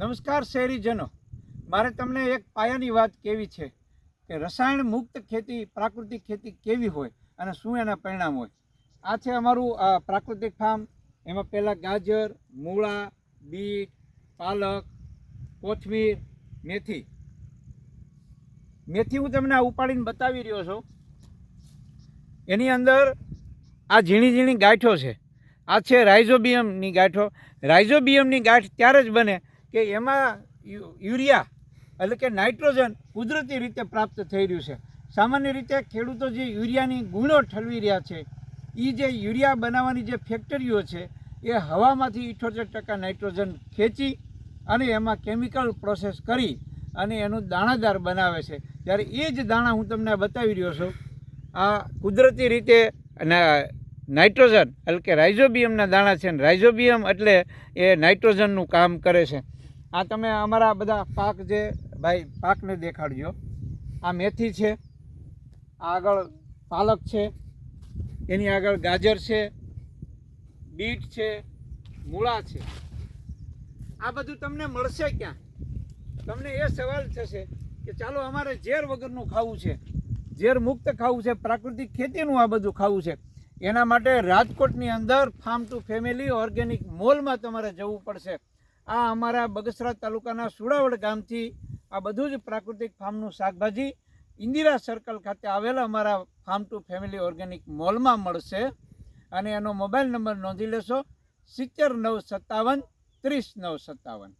નમસ્કાર શહેરીજનો, મારે તમને એક પાયાની વાત કહેવી છે કે રસાયણ મુક્ત ખેતી, પ્રાકૃતિક ખેતી કેવી હોય અને શું એના પરિણામ હોય. આ છે અમારું પ્રાકૃતિક ફાર્મ. એમાં પહેલાં ગાજર, મૂળા, બીટ, પાલક, કોથમીર, મેથી હું તમને આ ઉપાડીને બતાવી રહ્યો છું. એની અંદર આ ઝીણી ઝીણી ગાંઠો છે. આ છે રાઇઝોબિયમની ગાંઠો. રાઇઝોબિયમની ગાંઠ ત્યારે જ બને કે એમાં યુરિયા એટલે કે નાઇટ્રોજન કુદરતી રીતે પ્રાપ્ત થઈ રહ્યું છે. સામાન્ય રીતે ખેડૂતો જે યુરિયાની ગુણો ઠલવી રહ્યા છે, એ જે યુરિયા બનાવવાની જે ફેક્ટરીઓ છે એ હવામાંથી 78% નાઇટ્રોજન ખેંચી અને એમાં કેમિકલ પ્રોસેસ કરી અને એનું દાણાદાર બનાવે છે. ત્યારે એ જ દાણા હું તમને બતાવી રહ્યો છું. આ કુદરતી રીતે નાઇટ્રોજન એટલે કે રાઇઝોબિયમના દાણા છે. રાઇઝોબિયમ એટલે એ નાઇટ્રોજનનું કામ કરે છે. આ તમે અમારા બધા પાક જે ભાઈ પાકને દેખાડજો. આ મેથી છે, આગળ પાલક છે, એની આગળ ગાજર છે, બીટ છે, મૂળા છે. આ બધું તમને મળશે ક્યાં? તમને એ સવાલ થશે કે ચાલો અમારે ઝેર વગરનું ખાવું છે, ઝેર મુક્ત ખાવું છે, પ્રાકૃતિક ખેતીનું આ બધું ખાવું છે. એના માટે રાજકોટની અંદર ફાર્મ ટુ ફેમિલી ઓર્ગેનિક મોલમાં તમારે જવું પડશે. આ અમારા બગસરા તાલુકાના સુડાવડ ગામથી આ બધું જ પ્રાકૃતિક ફાર્મનું શાકભાજી ઇન્દિરા સર્કલ ખાતે આવેલા અમારા ફાર્મ ટુ ફેમિલી ઓર્ગેનિક મોલમાં મળશે. અને એનો મોબાઈલ નંબર નોંધી લેશો 7957 30 957.